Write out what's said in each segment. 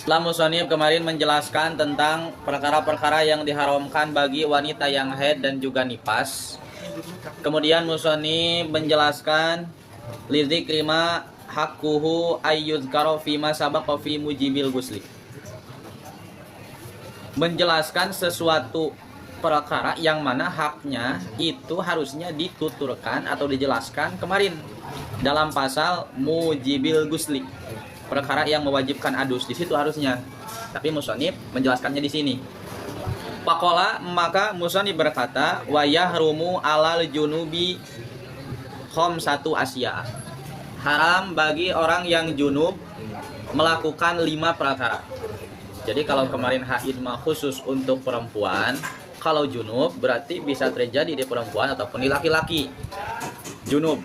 Setelah musonib kemarin menjelaskan tentang perkara-perkara yang diharamkan bagi wanita yang haid dan juga nifas. Kemudian musonib menjelaskan lizik lima hakuhu ayyuzkaro fima sabaqa fi mujibil gusli. Menjelaskan sesuatu perkara yang mana haknya itu harusnya dituturkan atau dijelaskan kemarin dalam pasal mujibil gusli, perkara yang mewajibkan adus di situ harusnya. Tapi musonib menjelaskannya di sini. Pakola, maka musonib berkata, wa yahrumu alal junubi khamsatu asya. Haram bagi orang yang junub melakukan 5 perkara. Jadi kalau kemarin haid mah khusus untuk perempuan, kalau junub berarti bisa terjadi di perempuan ataupun di laki-laki. Junub.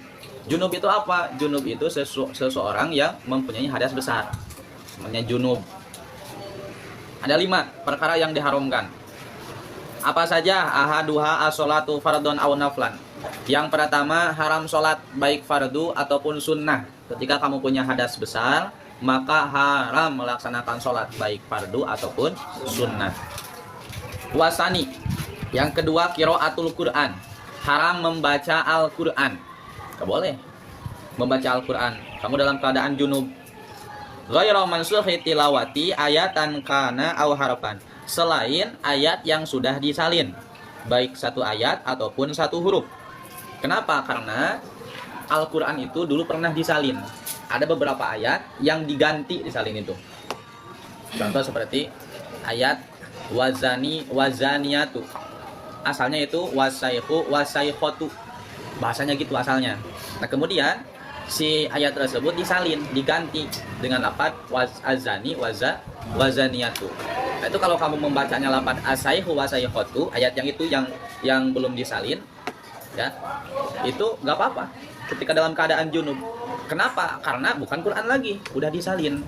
Junub itu apa? Junub itu seseorang yang mempunyai hadas besar. Namanya junub. Ada 5 perkara yang diharamkan. Apa saja? Ahaduha as-sholatu fardhon aw naflan. Yang pertama, haram sholat baik fardu ataupun sunnah. Ketika kamu punya hadas besar, maka haram melaksanakan sholat baik fardu ataupun sunnah. Wasani. Yang kedua, qiraatul Quran. Haram membaca Al-Quran. Gak boleh membaca Al-Quran kamu dalam keadaan junub. Ghairu mansukhi tilawati ayatan kana aw harfan. Selain ayat yang sudah disalin, baik satu ayat ataupun satu huruf. Kenapa? Karena Al-Quran itu dulu pernah disalin. Ada beberapa ayat yang diganti disalin itu. Contoh seperti ayat wazaniatu. Asalnya itu wasaihu wasaihotu. Bahasanya gitu asalnya. Nah kemudian si ayat tersebut disalin, diganti dengan lafaz azani wazaniatu. Nah, itu kalau kamu membacanya lafaz asaihu wasaihotu, ayat yang itu yang belum disalin, ya itu nggak apa-apa ketika dalam keadaan junub. Kenapa? Karena bukan Quran lagi, udah disalin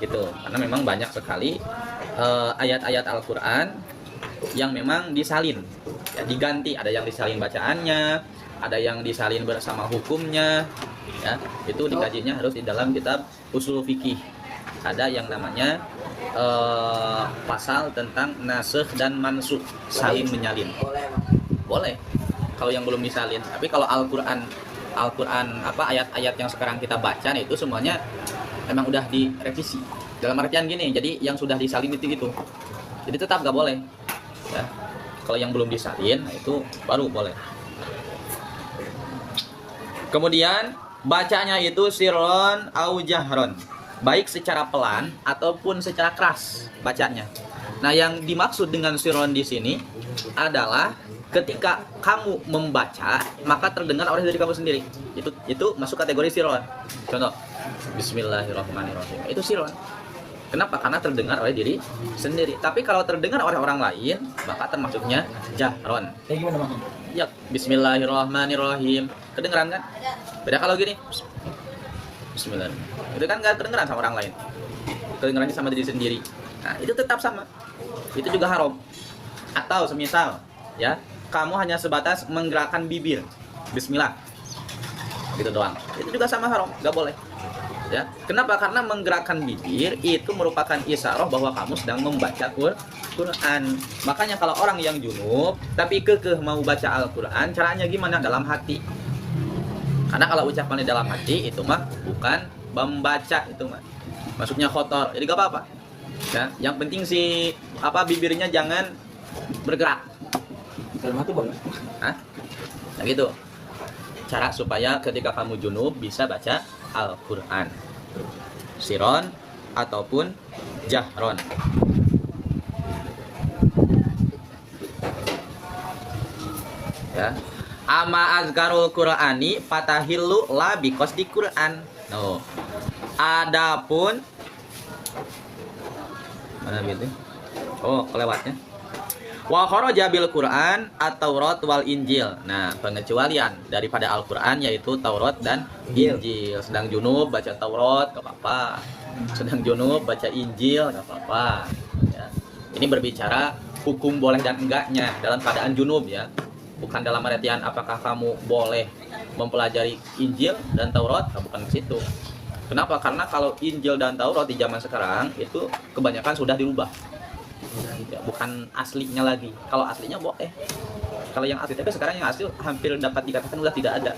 gitu. Karena memang banyak sekali ayat-ayat Al-Quran yang memang disalin, ya, diganti. Ada yang disalin bacaannya, ada yang disalin bersama hukumnya, ya. Itu dikajinya harus di dalam kitab usul fikih. Ada yang namanya pasal tentang nasikh dan mansukh, saling menyalin. Boleh kalau yang belum disalin. Tapi kalau Al-Quran apa ayat-ayat yang sekarang kita baca itu semuanya memang udah direvisi. Dalam artian gini, jadi yang sudah disalin itu gitu. Jadi tetap gak boleh. Ya. Kalau yang belum disalin, nah itu baru boleh. Kemudian bacanya itu sirron au jahron, baik secara pelan ataupun secara keras bacanya. Nah, yang dimaksud dengan sirron di sini adalah ketika kamu membaca maka terdengar oleh diri kamu sendiri. Itu masuk kategori sirron. Contoh, Bismillahirrahmanirrahim. Itu sirron. Kenapa? Karena terdengar oleh diri sendiri. Tapi kalau terdengar oleh orang lain, maka termasuknya jahron. Kayak gimana maksudnya? Ya, Bismillahirrahmanirrahim. Kedengeran kan? Beda kalau gini. Bismillahirrahmanirrahim. Itu kan nggak terdengeran sama orang lain. Kedengerannya sama diri sendiri. Nah, itu tetap sama. Itu juga haram. Atau semisal, ya, kamu hanya sebatas menggerakkan bibir. Bismillah. Gitu doang. Itu juga sama haram, nggak boleh. Ya, kenapa? Karena menggerakkan bibir itu merupakan isyarah bahwa kamu sedang membaca Quran. Makanya kalau orang yang junub tapi kekeh mau baca Al-Quran, caranya gimana? Dalam hati. Karena kalau ucapannya dalam hati itu mah bukan membaca, itu mah masuknya kotor. Jadi gak apa-apa. Ya, yang penting sih bibirnya jangan bergerak. Dalam hati boleh. Hah? Nah gitu. Cara supaya ketika kamu junub bisa baca Al-Quran, siron ataupun jahron. Ya. Ama azkarul Qur'ani fatahillu la biqasdi Qur'an. No. Adapun mana gitu? Oh, kelewatnya. Wa kharaja bil Quran at-Taurat wal Injil. Nah, pengecualian daripada Al-Quran yaitu Taurat dan Injil. Sedang junub baca Taurat enggak apa-apa. Sedang junub baca Injil enggak apa-apa. Ya. Ini berbicara hukum boleh dan enggaknya dalam keadaan junub, ya. Bukan dalam artian apakah kamu boleh mempelajari Injil dan Taurat, bukan ke situ. Kenapa? Karena kalau Injil dan Taurat di zaman sekarang itu kebanyakan sudah dirubah. Ya, bukan aslinya lagi. Kalau aslinya boleh. Kalau yang asli, tapi sekarang yang asli hampir dapat dikatakan sudah tidak ada.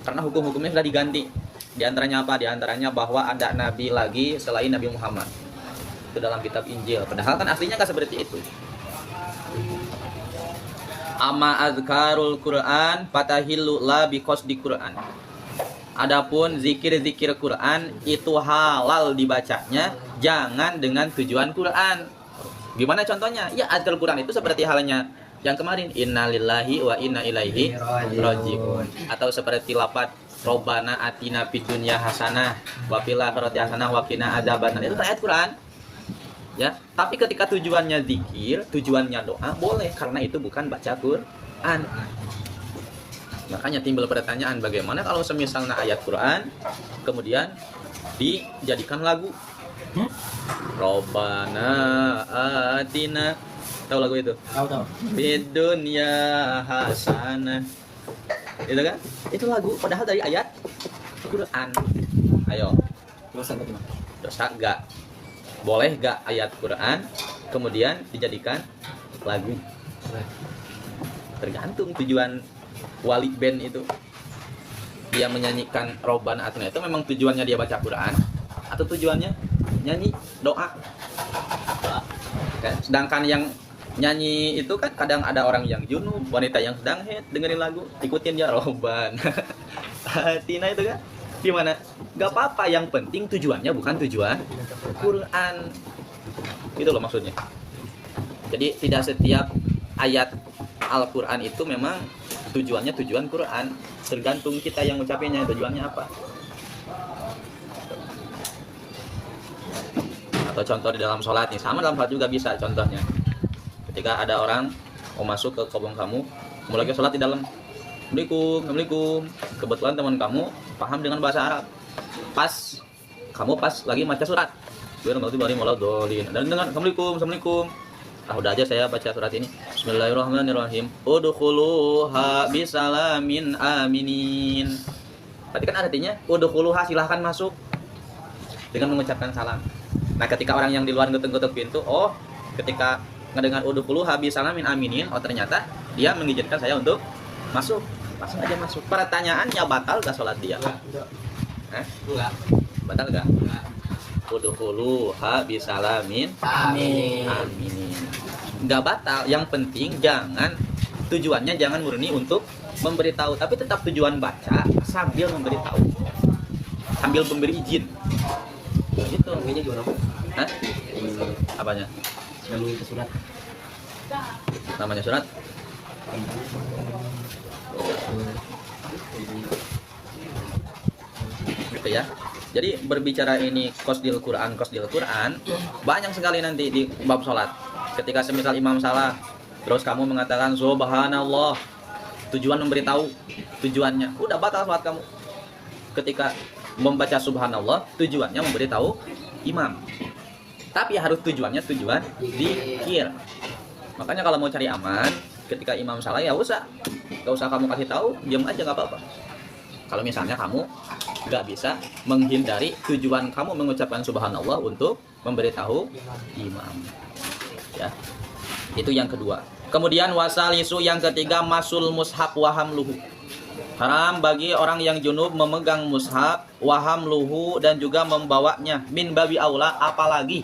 Karena hukum-hukumnya sudah diganti. Di antaranya apa? Di antaranya bahwa ada nabi lagi selain Nabi Muhammad. Itu dalam kitab Injil. Padahal kan aslinya nggak seperti itu. Amma azkarul Quran fatahillu la biqasdi Quran. Adapun zikir-zikir Quran itu halal dibacanya, jangan dengan tujuan Quran. Gimana contohnya? Ya, azkar Quran itu seperti halnya yang kemarin, innalillahi wa inna ilaihi rajiun. Atau seperti lafaz Robbana atina fid dunya hasanah wa fil akhirati hasanah wa qina adzabannar. Itu ayat Quran. Ya, tapi ketika tujuannya zikir, tujuannya doa, boleh karena itu bukan baca Quran. Makanya timbul pertanyaan, bagaimana kalau semisalnya ayat Quran kemudian dijadikan lagu? Robbana atina, tahu lagu itu? Tahu. Fid dunya hasanah. Itu kan? Itu lagu padahal dari ayat Quran. Ayo. Dosa bagaimana? Dosa enggak? Boleh enggak ayat Quran kemudian dijadikan lagu? Tergantung tujuan wali band itu. Dia menyanyikan Robbana Atina itu memang tujuannya dia baca Quran atau tujuannya nyanyi doa? Sedangkan yang nyanyi itu kan kadang ada orang yang junub, wanita yang sedang head dengerin lagu, ikutin ya Robbana Atina itu kan. Gimana? Gak apa-apa, yang penting tujuannya bukan tujuan Quran. Itu loh maksudnya. Jadi tidak setiap ayat Al-Quran itu memang tujuannya tujuan Quran. Tergantung kita yang ngucapinnya tujuannya apa. Atau contoh di dalam sholat nih, sama dalam sholat juga bisa contohnya. Ketika ada orang mau masuk ke kobong kamu lagi sholat di dalam, Assalamualaikum. Kebetulan teman kamu paham dengan bahasa Arab. Kamu pas lagi baca surat. Dan dengan Assalamualaikum. Udah aja saya baca surat ini. Bismillahirrahmanirrahim. Udkhuluha bisalamin aminin. Berarti kan artinya udkhuluha, silahkan masuk dengan mengucapkan salam. Nah, ketika orang yang di luar ngetuk-ngetuk pintu, ketika ngedengar udkhuluha bisalamin aminin, ternyata dia mengizinkan saya untuk masuk. Langsung aja masuk. Pertanyaannya, batal gak sholat dia? Enggak. Batal gak? Udkhuluha bisalamin aminin. Nggak batal. Yang penting tujuannya jangan murni untuk memberitahu, tapi tetap tujuan baca sambil memberitahu, sambil memberi izin. Gitu. Namanya gimana? Apanya? Namanya surat. Namanya surat? Gitu ya. Jadi berbicara ini qasdil Quran, banyak sekali nanti di bab sholat. Ketika semisal imam salah, terus kamu mengatakan subhanallah, tujuan memberitahu tujuannya, udah batal sholat kamu. Ketika membaca subhanallah, tujuannya memberitahu imam. Tapi harus tujuan zikir. Makanya kalau mau cari aman, ketika imam salah ya gak usah kamu kasih tahu, diam aja gak apa-apa. Kalau misalnya kamu gak bisa menghindari tujuan kamu mengucapkan subhanallah untuk memberitahu imam. Ya. Itu yang kedua. Kemudian wasalisu, yang ketiga, masul mushaf waham luhu. Haram bagi orang yang junub memegang mushaf waham luhu dan juga membawanya. Min babi aula, apalagi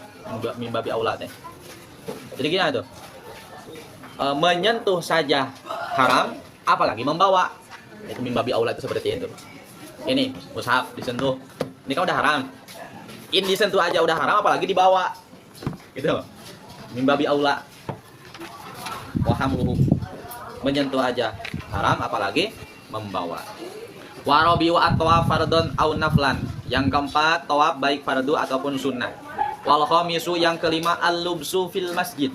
min babi aula teh. Jadi gini tuh. Menyentuh saja haram, apalagi membawa. Itu min babi aula itu seperti itu. Ini mushaf disentuh, ini kan udah haram. Ini disentuh aja udah haram, apalagi dibawa. Gitu. Min babi aula. Waham luhu. Menyentuh aja haram, apalagi membawa. Warobi wa atwa fardon au naflan. Yang keempat, tawaf baik fardu ataupun sunnah. Wal khamisu, yang kelima, al-lubsu fil masjid.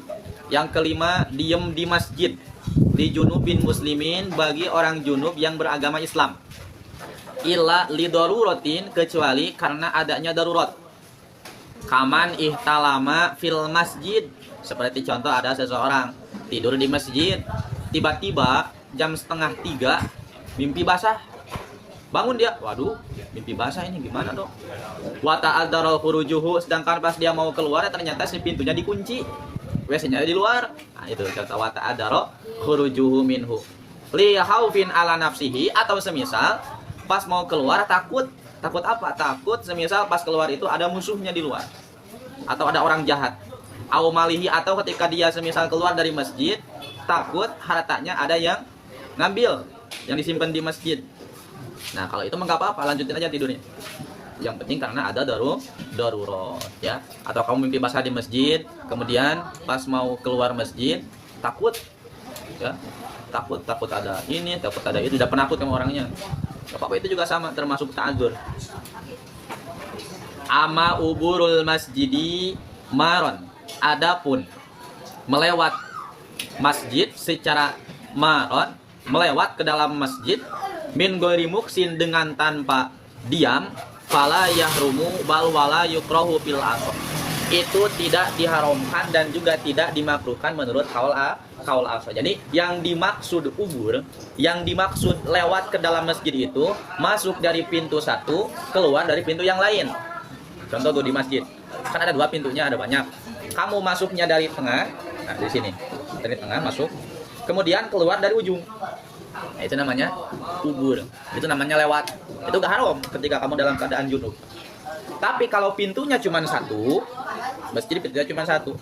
Yang kelima, diem di masjid. Di junubin muslimin, bagi orang junub yang beragama Islam. Illa lidoruratin, kecuali karena adanya darurat. Kaman ihtalama fil masjid. Seperti contoh, ada seseorang tidur di masjid, tiba-tiba jam 2:30 mimpi basah. Bangun dia, waduh, mimpi basah ini gimana dong? Wa ta'adzara khurujuhu, sedangkan pas dia mau keluar ternyata si pintunya dikunci. WC-nya di luar. Nah, itu kata wa ta'adzara khurujuhu minhu. Li haufin ala nafsihi, atau semisal pas mau keluar takut. Takut apa? Takut semisal pas keluar itu ada musuhnya di luar. Atau ada orang jahat. Au malihi, atau ketika dia semisal keluar dari masjid, takut hartanya ada yang ngambil, yang disimpan di masjid. Nah, kalau itu enggak apa-apa, lanjutin aja tidurnya. Yang penting karena ada darurat ya. Atau kamu mimpi basah di masjid, kemudian pas mau keluar masjid takut ya. Takut ada ini, takut ada itu, udah penakut kamu orangnya. Enggak apa-apa, itu juga sama termasuk ta'adzur. Ama uburul masjidi maron. Adapun melewat masjid secara maron, melewat ke dalam masjid min ghairi muksin, dengan tanpa diam, fala yahrumu bal wala yukrahu fil asr. Itu tidak diharamkan dan juga tidak dimakruhkan menurut kaul asal. Jadi yang dimaksud ubur, yang dimaksud lewat ke dalam masjid itu masuk dari pintu satu, keluar dari pintu yang lain. Contoh tuh di masjid, kan ada dua pintunya, ada banyak. Kamu masuknya dari tengah, nah di sini, dari tengah masuk, kemudian keluar dari ujung. Nah, itu namanya ubur. Itu namanya lewat. Itu gak haram ketika kamu dalam keadaan junub. Tapi kalau pintunya cuma satu, masjid pintunya cuma satu,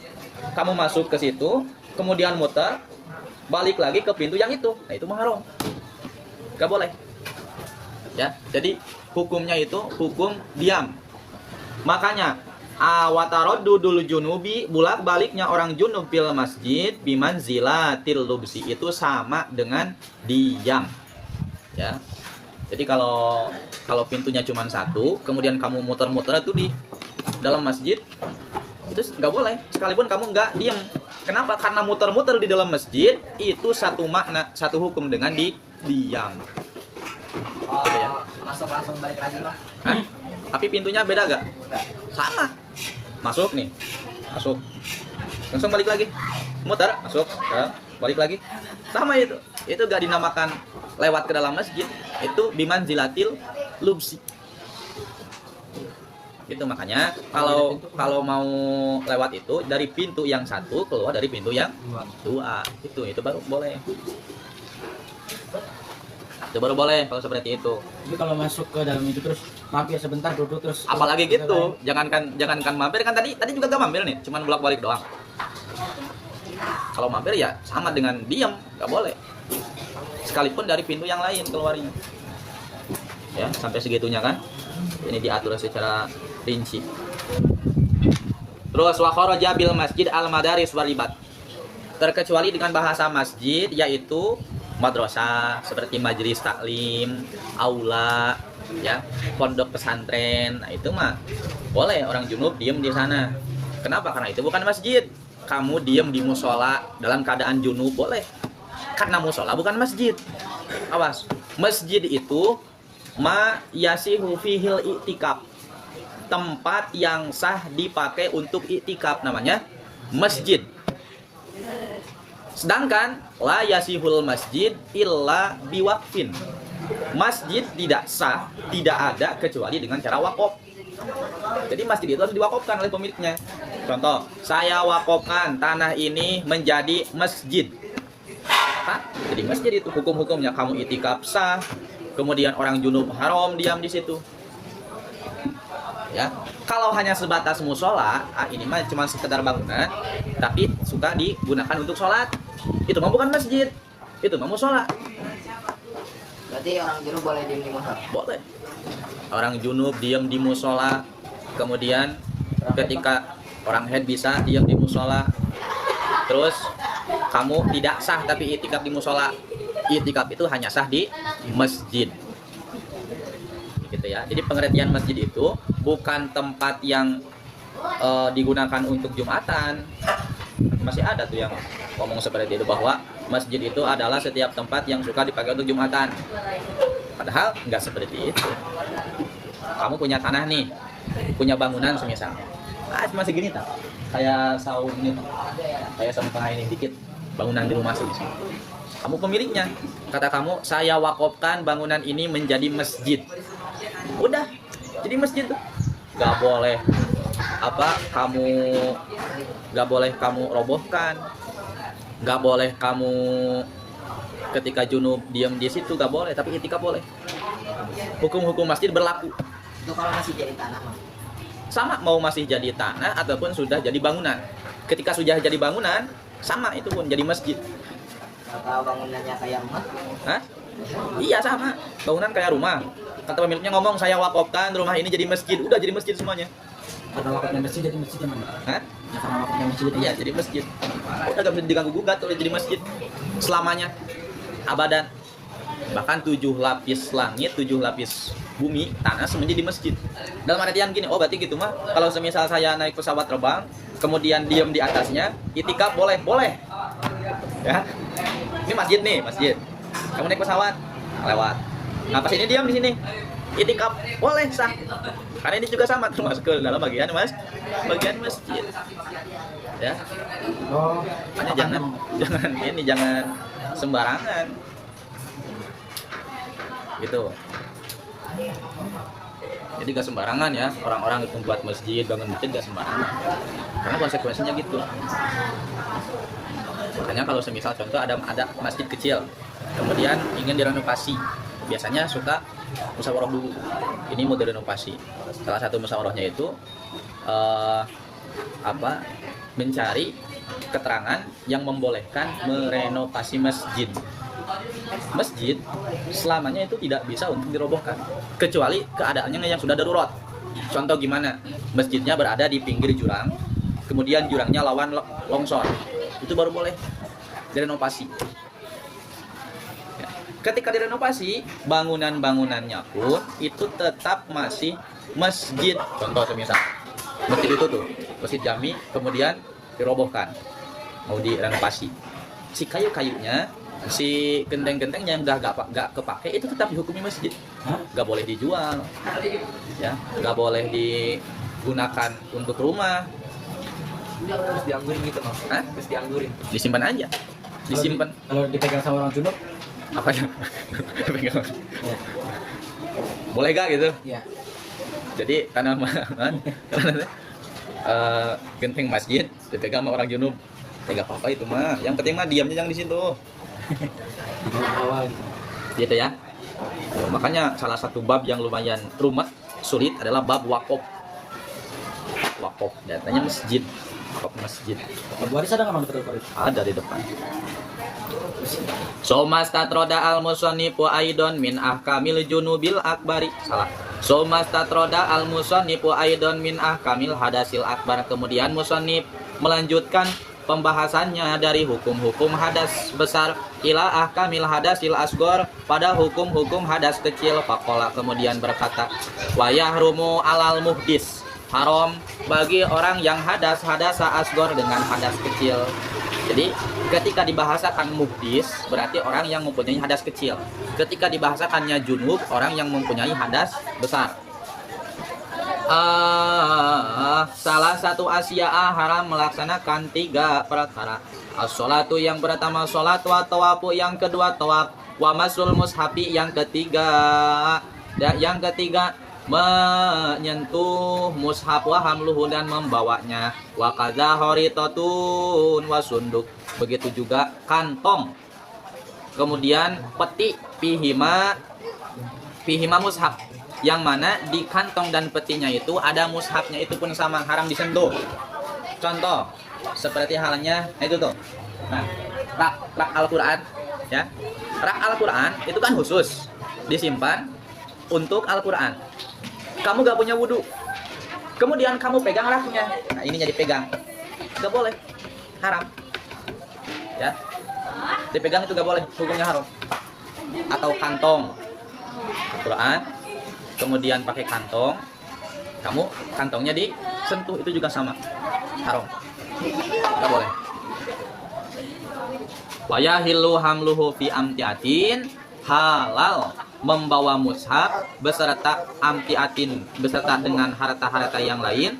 kamu masuk ke situ, kemudian muter, balik lagi ke pintu yang itu, nah itu haram. Gak boleh. Ya, jadi hukumnya itu hukum diam. Makanya awataroddudul junubi, bulak baliknya orang junub fil masjid biman zilatil lubsi, itu sama dengan diam ya. Jadi kalau pintunya cuma satu, kemudian kamu muter-muter itu di dalam masjid, itu nggak boleh sekalipun kamu nggak diam. Kenapa? Karena muter-muter di dalam masjid itu satu makna, satu hukum dengan diam. Gitu ya. Masuk langsung balik lagi lah. Hah? Tapi pintunya beda gak? Sama. Masuk nih, masuk, langsung balik lagi, muter, masuk, ya, balik lagi, sama itu gak dinamakan lewat ke dalam masjid, itu biman zilatil lubsi. Itu makanya kalau mau lewat itu dari pintu yang satu keluar dari pintu yang dua, itu baru boleh. Itu baru boleh kalau seperti itu. Tapi kalau masuk ke dalam itu terus mampir sebentar, duduk terus. Apalagi gitu, jangankan mampir, kan tadi juga gak mampir nih, cuman bolak-balik doang. Kalau mampir ya sama dengan diam, gak boleh. Sekalipun dari pintu yang lain keluarnya. Ya, sampai segitunya kan. Ini diatur secara rinci. Terus wa kharaja bil masjid al madaris waribat. Terkecuali dengan bahasa masjid, yaitu madrasah seperti majelis taklim, aula, ya, pondok pesantren. Nah, itu mah boleh orang junub diam di sana. Kenapa? Karena itu bukan masjid. Kamu diam di musola dalam keadaan junub boleh. Karena musola bukan masjid. Awas, masjid itu ma yasihu fihil i'tikaf. Tempat yang sah dipakai untuk i'tikaf namanya masjid. Sedangkan la yasihul masjid illa biwaqfin. Masjid tidak sah, tidak ada kecuali dengan cara wakaf. Jadi masjid itu harus diwakafkan oleh pemiliknya. Contoh, saya wakafkan tanah ini menjadi masjid. Hah? Jadi masjid itu hukum-hukumnya kamu itikaf sah, kemudian orang junub haram diam di situ. Ya, kalau hanya sebatas musola, ini mah cuma sekedar bangunan, tapi suka digunakan untuk sholat, itu mah bukan masjid, itu mah musola. Berarti orang junub boleh diam di musola? Boleh. Orang junub diam di musola, kemudian ketika orang haid bisa diam di musola. Terus kamu tidak sah tapi itikaf di musola. Itikaf itu hanya sah di masjid. Gitu ya. Jadi pengertian masjid itu bukan tempat yang digunakan untuk Jumatan. Masih ada tuh yang ngomong seperti itu, bahwa masjid itu adalah setiap tempat yang suka dipakai untuk Jumatan. Padahal nggak seperti itu. Kamu punya tanah nih, punya bangunan semisal, cuma segini tak? Kayak saung ini, kayak saung tengah ini dikit, bangunan di rumah semisal. Kamu pemiliknya. Kata kamu, saya wakafkan bangunan ini menjadi masjid. Udah, jadi masjid tuh. Gak boleh gak boleh kamu robohkan. Gak boleh kamu ketika junub diam di situ, gak boleh. Tapi ketika boleh. Hukum-hukum masjid berlaku. Itu kalau masih jadi tanah mah. Sama mau masih jadi tanah ataupun sudah jadi bangunan. Ketika sudah jadi bangunan, sama itu pun jadi masjid. Atau bangunannya kayak rumah. Hah? Iya sama. Bangunan kayak rumah. Kata pemiliknya ngomong, saya wakafkan rumah ini jadi masjid. Udah jadi masjid semuanya. Karena wakafnya masjid jadi masjid yang mana? Hah? Ya karena wakafnya masjid jadi Iya jadi masjid. Udah gak bisa diganggu gugat, udah jadi masjid selamanya, abadan. Bahkan 7 lapis langit, 7 lapis bumi, tanah semuanya di masjid. Dalam artian gini, oh berarti gitu mah. Kalau semisal saya naik pesawat terbang, kemudian diam di atasnya, itikaf boleh, boleh. Ya, ini masjid nih, masjid. Kamu naik pesawat, lewat. Nah pas ini diam di sini, itikaf boleh sah. Karena ini juga sama termasuk ke dalam bagian masjid. Ya, Oh, makanya jangan sembarangan. Gitu. Jadi gak sembarangan ya orang-orang itu buat masjid, bangun masjid gak sembarangan. Karena konsekuensinya gitu. Makanya kalau semisal contoh ada masjid kecil, kemudian ingin direnovasi, biasanya suka musyawarah dulu. Ini mau direnovasi. Salah satu musyawarahnya itu mencari keterangan yang membolehkan merenovasi masjid. Masjid selamanya itu tidak bisa untuk dirobohkan kecuali keadaannya yang sudah darurat. Contoh gimana? Masjidnya berada di pinggir jurang, kemudian jurangnya lawan longsor, itu baru boleh direnovasi. Ya. Ketika direnovasi, bangunan-bangunannya pun itu tetap masih masjid. Contoh semisal masjid itu tuh, masjid jami, kemudian dirobohkan, mau direnovasi. Si kayu-kayunya, si genteng-gentengnya yang udah gak kepake itu tetap dihukumi masjid. Gak boleh dijual, ya, gak boleh digunakan untuk rumah. terus dianggurin gitu mas? Hah? Terus dianggurin. Disimpan aja, disimpan. Kalau dipegang sama orang junub? Apa ya? Pegang. Ya. Boleh gak gitu? Ya. Jadi tanaman genteng masjid dipegang sama orang junub, tidak apa-apa itu mah. Yang penting mah diamnya jangan di situ. Di awal. Gitu ya. Makanya salah satu bab yang lumayan rumit, sulit adalah bab wakaf. Wakaf datanya masjid. Wakaf masjid. Abu Haris ada nggak mang betul itu? Ada di depan. Somastatroda al-musannifu aidon min ahkamil junubil akbari. Salah. Somastatroda al-musannifu aidon min ahkamil hadasil akbar. Kemudian musannif melanjutkan pembahasannya dari hukum-hukum hadas besar ila ahkamil hadasil asgor pada hukum-hukum hadas kecil. Faqala kemudian berkata, wa yahrumu alal muhdis, haram bagi orang yang hadas hadasa asgor dengan hadas kecil. Jadi ketika dibahasakan muhdis berarti orang yang mempunyai hadas kecil. Ketika dibahasakannya junub orang yang mempunyai hadas besar. Salah satu asya'a haram melaksanakan 3 perkara. As-sholatu yang pertama sholat, wa tawafu yang kedua tawaf, wa masul mushafi yang ketiga, dan yang ketiga menyentuh mushaf wa hamluhu dan membawanya, wa kadza horitatun wa sunduk. Begitu juga kantong, kemudian peti, pihima mushaf, yang mana di kantong dan petinya itu ada mushafnya, itu pun sama haram disentuh. Contoh seperti halnya itu tuh, nah, rak Al-Quran ya, rak Al-Quran itu kan khusus disimpan untuk Al-Quran. Kamu gak punya wudhu, kemudian kamu pegang raknya, nah ininya dipegang, gak boleh, haram ya, dipegang itu gak boleh, hukumnya haram. Atau kantong Al-Quran, kemudian pakai kantong, kamu kantongnya disentuh, itu juga sama, haram, gak boleh. Wa yahillu hamluhu fi amtiatin, halal membawa mushaf beserta amtiatin, beserta dengan harta-harta yang lain.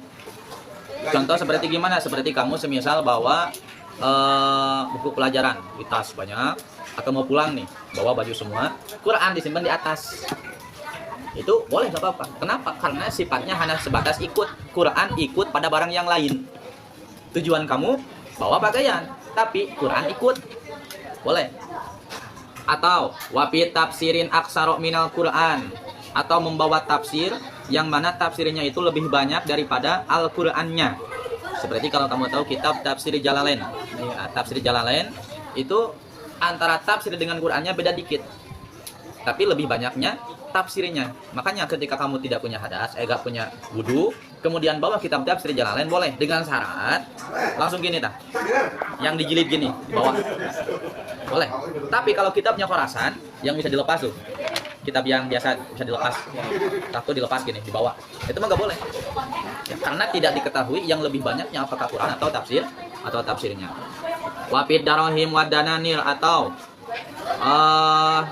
Contoh seperti gimana? Seperti kamu semisal bawa buku pelajaran di tas banyak, atau mau pulang nih bawa baju semua, Quran disimpan di atas, itu boleh nggak apa-apa. Kenapa? Karena sifatnya hanya sebatas ikut. Quran ikut pada barang yang lain. Tujuan kamu bawa pakaian, tapi Quran ikut, boleh. Atau wafi tafsirin aksaro minal Quran, atau membawa tafsir yang mana tafsirnya itu lebih banyak daripada Al-Qur'annya. Seperti kalau kamu tahu kitab Tafsir Jalalain. Nah, Tafsir Jalalain itu antara tafsir dengan Qur'annya beda dikit, tapi lebih banyaknya tafsirnya. Makanya ketika kamu tidak punya hadas, gak punya wudu, kemudian bawa kitab Tafsir Jalalain, boleh, dengan syarat langsung gini tah, yang dijilid gini di bawah, boleh. Tapi kalau kitabnya Khorasan yang bisa dilepas tuh, kitab yang biasa bisa dilepas, satu dilepas gini di bawah, itu mah gak boleh ya, karena tidak diketahui yang lebih banyaknya apakah Quran atau tafsirnya. Wafid darahim wadananir, atau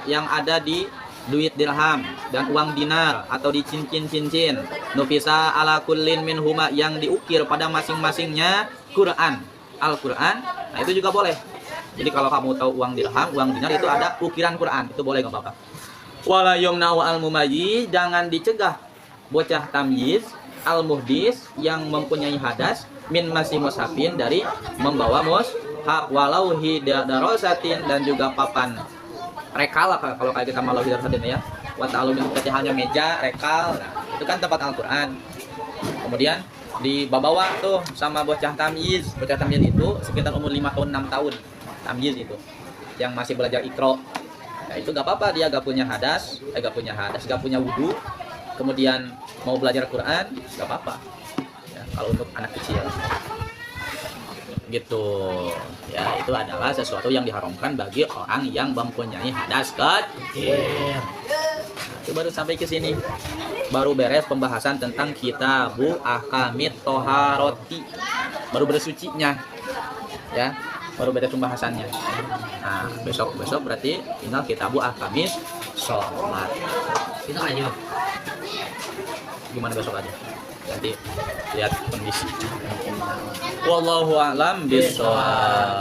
yang ada di duit dirham dan uang dinar, atau di cincin-cincin, nufisa ala kullin min huma, yang diukir pada masing-masingnya Quran, Al-Quran. Nah itu juga boleh. Jadi kalau kamu tahu uang dirham, uang dinar itu ada ukiran Quran, itu boleh, nggak apa-apa. Wala yumna'u al-mumayyiz, jangan dicegah bocah tamyiz al-muhdis yang mempunyai hadas min masih mushafin, dari membawa mushaf, walau hidarasatin, dan juga papan rekal kalau kayak kita malau hidarasatin ya. Wa ta'alumin, hanya meja rekal. Nah, itu kan tempat Al-Qur'an. Kemudian dibawa tuh sama bocah tamyiz. Bocah tamyiz itu sekitar umur 5 tahun 6 tahun. Tamyiz itu yang masih belajar Iqra. Nah, itu gak apa-apa, dia gak punya hadas, gak punya wudu, kemudian mau belajar Quran, gak apa-apa ya, kalau untuk anak kecil gitu ya. Itu adalah sesuatu yang diharamkan bagi orang yang mempunyai hadas kecil. Itu baru sampai ke sini, baru beres pembahasan tentang kitabu ahkamit toharoti, baru bersucinya ya, baru beres pembahasannya. Nah, besok berarti tinggal kitabu ahkamis sholat. Itu aja. Gimana besok aja? Nanti lihat kondisi. Wallahu a'lam bishawab.